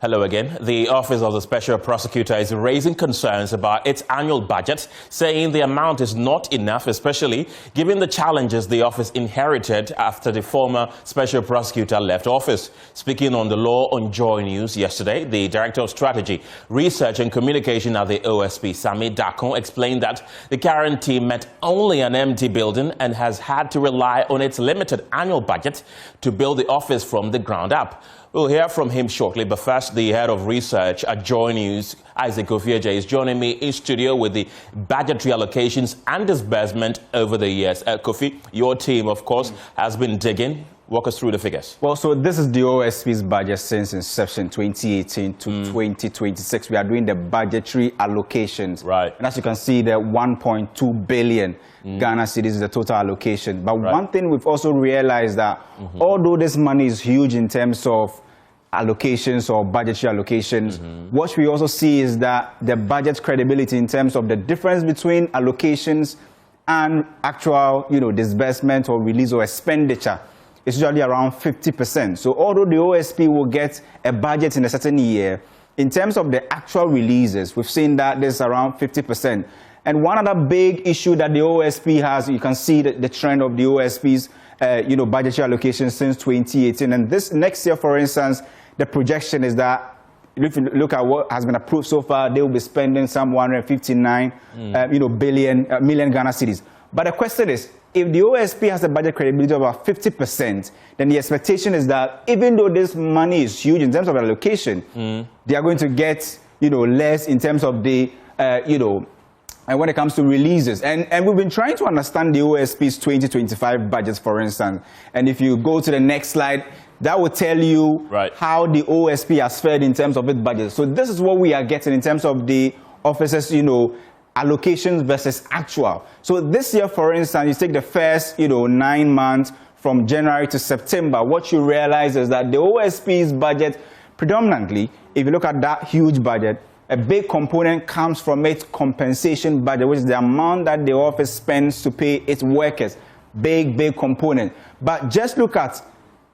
Hello again. The Office of the Special Prosecutor is raising concerns about its annual budget, saying the amount is not enough, especially given the challenges the office inherited after the former Special Prosecutor left office. Speaking on the Law on Joy News yesterday, the Director of Strategy, Research and Communication at the OSP, Sami Dakon, explained that the current team met only an empty building and has had to rely on its limited annual budget to build the office from the ground up. We'll hear from him shortly, but first, the head of research at Joy News, Kofi Agyei, is joining me in studio with the budgetary allocations and disbursement over the years. Kofi, your team, of course, has been digging. Walk us through the figures. Well, so this is the OSP's budget since inception, 2018 to 2026. We are doing the budgetary allocations. Right. And as you can see, the 1.2 billion Ghana cedis is the total allocation. But one thing we've also realized that although this money is huge in terms of allocations or budgetary allocations, what we also see is that the budget credibility in terms of the difference between allocations and actual, disbursement or release or expenditure is usually around 50%. So although the OSP will get a budget in a certain year, in terms of the actual releases, we've seen that there's around 50%. And one other big issue that the OSP has, you can see the trend of the OSP's, budgetary allocation since 2018. And this next year, for instance, the projection is that if you look at what has been approved so far, they will be spending some 159 million Ghana cedis. But the question is, if the OSP has a budget credibility of about 50%, then the expectation is that even though this money is huge in terms of allocation, they are going to get, less in terms of the, and when it comes to releases. And we've been trying to understand the OSP's 2025 budgets, for instance. And if you go to the next slide, that will tell you how the OSP has fared in terms of its budget. So this is what we are getting in terms of the office's, allocations versus actual. So this year, for instance, you take the first, 9 months from January to September, what you realize is that the OSP's budget, predominantly, if you look at that huge budget, a big component comes from its compensation budget, which is the amount that the office spends to pay its workers. Big component. But just look at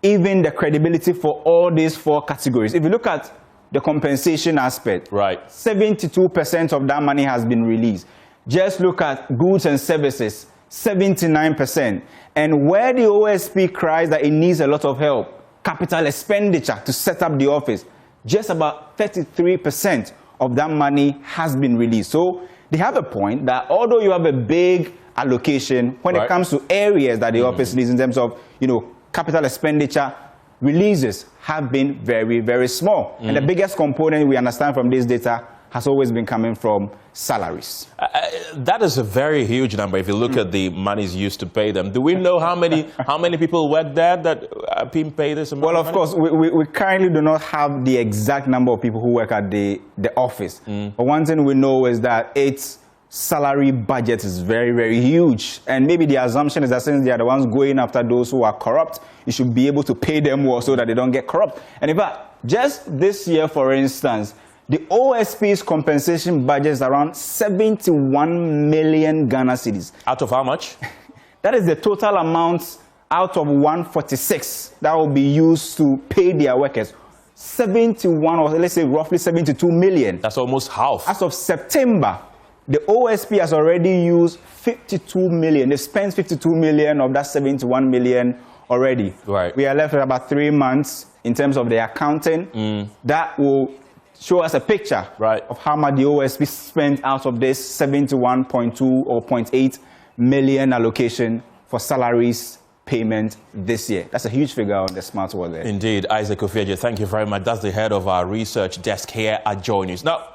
even the credibility for all these four categories. If you look at the compensation aspect, 72% of that money has been released. Just look at goods and services, 79%. And where the OSP cries that it needs a lot of help, capital expenditure to set up the office, just about 33% of that money has been released. So they have a point that although you have a big allocation, when it comes to areas that the office needs in terms of, capital expenditure, releases have been very small. And the biggest component we understand from this data has always been coming from salaries. That is a very huge number if you look at the monies used to pay them. Do we know how many people work there that are being paid this amount? Well, of course, we currently do not have the exact number of people who work at the office. But one thing we know is that its salary budget is very huge. And maybe the assumption is that since they are the ones going after those who are corrupt, you should be able to pay them more so that they don't get corrupt. And in fact, just this year, for instance, the OSP's compensation budget is around 71 million Ghana cedis. Out of how much? That is the total amount out of 146 that will be used to pay their workers. 71, or let's say roughly 72 million. That's almost half. As of September, the OSP has already used 52 million. They've spent 52 million of that 71 million already. We are left with about 3 months in terms of the accounting. That will show us a picture of how much the OSP spent out of this 71.2 or 0.8 million allocation for salaries payment this year. That's a huge figure on the smart world there. Indeed. Kofi Agyei, thank you very much. That's the head of our research desk here at Joy News. Now,